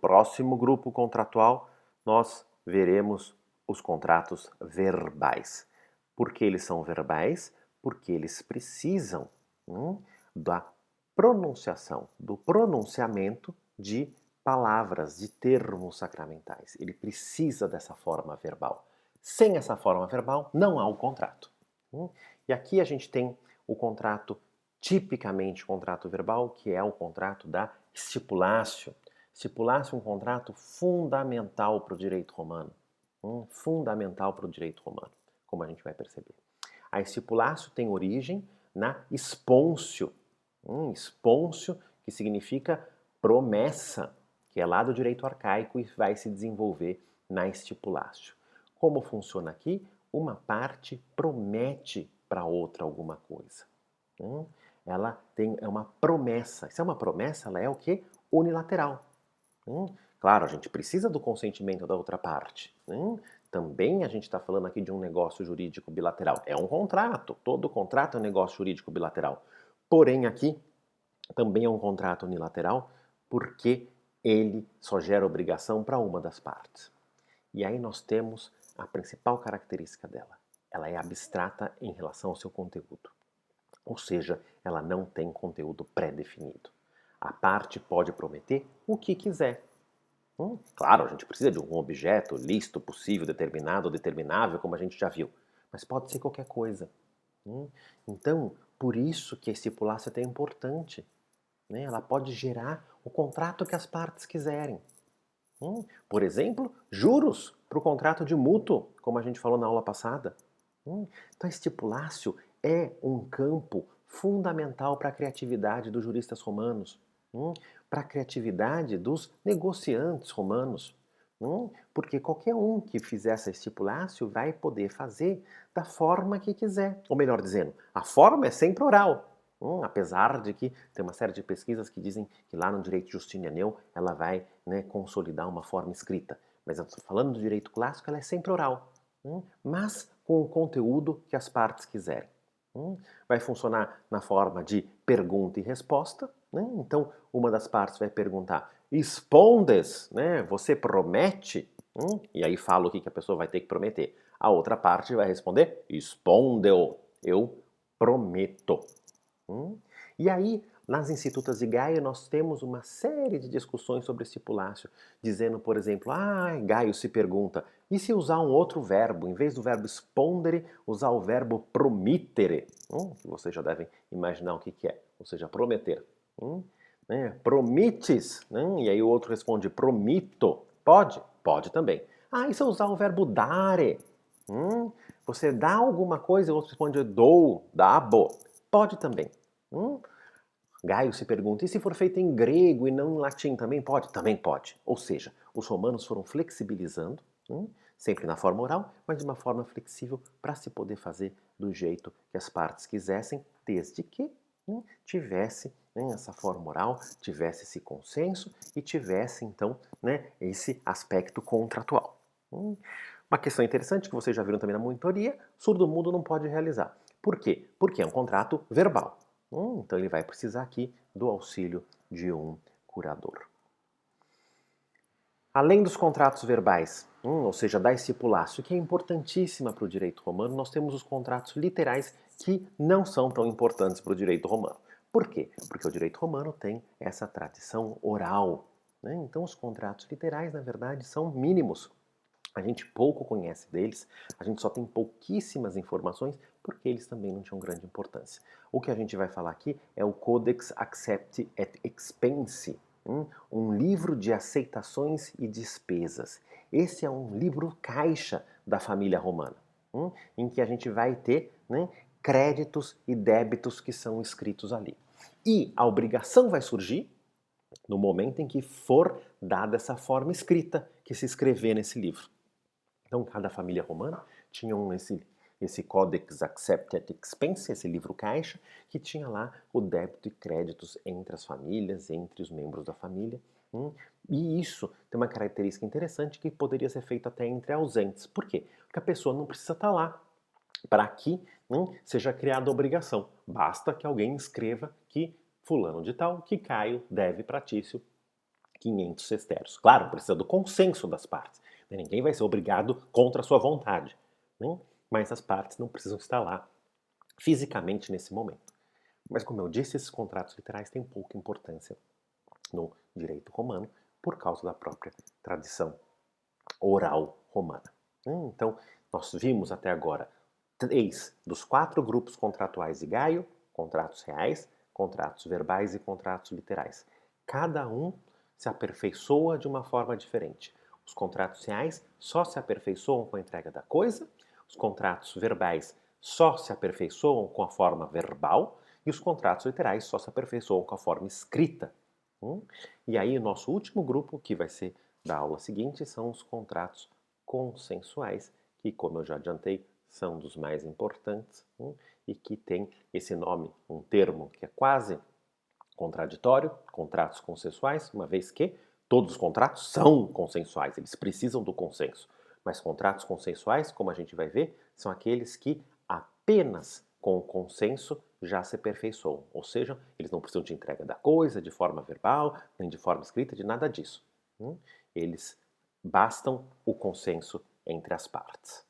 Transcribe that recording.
próximo grupo contratual, nós veremos os contratos verbais. Por que eles são verbais? Porque eles precisam da pronunciação, do pronunciamento de palavras, de termos sacramentais. Ele precisa dessa forma verbal. Sem essa forma verbal, não há o contrato. E aqui a gente tem o contrato, tipicamente o contrato verbal, que é o contrato da stipulatio. Stipulatio é um contrato fundamental para o direito romano. Fundamental para o direito romano, como a gente vai perceber. A stipulatio tem origem na sponsio. Sponsio, que significa promessa, que é lá do direito arcaico e vai se desenvolver na stipulatio. Como funciona aqui? Uma parte promete para outra alguma coisa. Ela é uma promessa. Se é uma promessa, ela é o quê? Unilateral. Claro, a gente precisa do consentimento da outra parte. Também a gente está falando aqui de um negócio jurídico bilateral. É um contrato. Todo contrato é um negócio jurídico bilateral. Porém, aqui também é um contrato unilateral porque ele só gera obrigação para uma das partes. E aí nós temos a principal característica dela. Ela é abstrata em relação ao seu conteúdo. Ou seja, ela não tem conteúdo pré-definido. A parte pode prometer o que quiser. Claro, a gente precisa de um objeto lícito, possível, determinado, determinável, como a gente já viu. Mas pode ser qualquer coisa. Então, por isso que a estipulácia é tão importante. Ela pode gerar o contrato que as partes quiserem. Por exemplo, juros para o contrato de mútuo, como a gente falou na aula passada. Então, a estipulatio é um campo fundamental para a criatividade dos juristas romanos, para a criatividade dos negociantes romanos, porque qualquer um que fizer essa estipulatio vai poder fazer da forma que quiser. Ou melhor dizendo, a forma é sempre oral. Apesar de que tem uma série de pesquisas que dizem que lá no direito justinianeu ela vai consolidar uma forma escrita. Mas eu estou falando do direito clássico, ela é sempre oral. Mas com o conteúdo que as partes quiserem. Vai funcionar na forma de pergunta e resposta. Então, uma das partes vai perguntar, respondes, você promete? E aí fala o que a pessoa vai ter que prometer. A outra parte vai responder, respondeu, eu prometo. E aí, nas Institutas de Gaio, nós temos uma série de discussões sobre stipulatio, dizendo, por exemplo, Gaio se pergunta, e se usar um outro verbo, em vez do verbo spondere, usar o verbo promittere? Que vocês já devem imaginar o que é, ou seja, prometer. Promites? E aí o outro responde, promito. Pode? Pode também. E se eu usar o verbo dare? Você dá alguma coisa e o outro responde, dou, dabo. Pode também. Gaio se pergunta, e se for feito em grego e não em latim, também pode? Também pode. Ou seja, os romanos foram flexibilizando, sempre na forma oral, mas de uma forma flexível para se poder fazer do jeito que as partes quisessem, desde que tivesse essa forma oral, tivesse esse consenso e tivesse, então, esse aspecto contratual. Uma questão interessante que vocês já viram também na monitoria, surdo-mudo não pode realizar. Por quê? Porque é um contrato verbal. Então ele vai precisar aqui do auxílio de um curador. Além dos contratos verbais, ou seja, da stipulatio, que é importantíssima para o direito romano, nós temos os contratos literais que não são tão importantes para o direito romano. Por quê? Porque o direito romano tem essa tradição oral. Então os contratos literais, na verdade, são mínimos. A gente pouco conhece deles, a gente só tem pouquíssimas informações porque eles também não tinham grande importância. O que a gente vai falar aqui é o Codex Accepti et Expensi, um livro de aceitações e despesas. Esse é um livro caixa da família romana, em que a gente vai ter créditos e débitos que são escritos ali. E a obrigação vai surgir no momento em que for dada essa forma escrita que se escrever nesse livro. Então, cada família romana tinha esse Codex Accepti et Expensi, esse livro caixa, que tinha lá o débito e créditos entre as famílias, entre os membros da família. E isso tem uma característica interessante que poderia ser feito até entre ausentes. Por quê? Porque a pessoa não precisa estar lá para que seja criada a obrigação. Basta que alguém escreva que fulano de tal, que Caio deve para Tício 500 sesterços. Claro, precisa do consenso das partes. Ninguém vai ser obrigado contra a sua vontade, né? Mas as partes não precisam estar lá fisicamente nesse momento. Mas, como eu disse, esses contratos literais têm pouca importância no direito romano por causa da própria tradição oral romana. Então, nós vimos até agora 3 dos 4 grupos contratuais de Gaio: contratos reais, contratos verbais e contratos literais. Cada um se aperfeiçoa de uma forma diferente. Os contratos reais só se aperfeiçoam com a entrega da coisa, os contratos verbais só se aperfeiçoam com a forma verbal e os contratos literais só se aperfeiçoam com a forma escrita. E aí o nosso último grupo, que vai ser da aula seguinte, são os contratos consensuais, que, como eu já adiantei, são dos mais importantes, e que tem esse nome, um termo que é quase contraditório, contratos consensuais, uma vez que todos os contratos são consensuais, eles precisam do consenso. Mas contratos consensuais, como a gente vai ver, são aqueles que apenas com o consenso já se aperfeiçoam. Ou seja, eles não precisam de entrega da coisa de forma verbal, nem de forma escrita, de nada disso. Eles bastam o consenso entre as partes.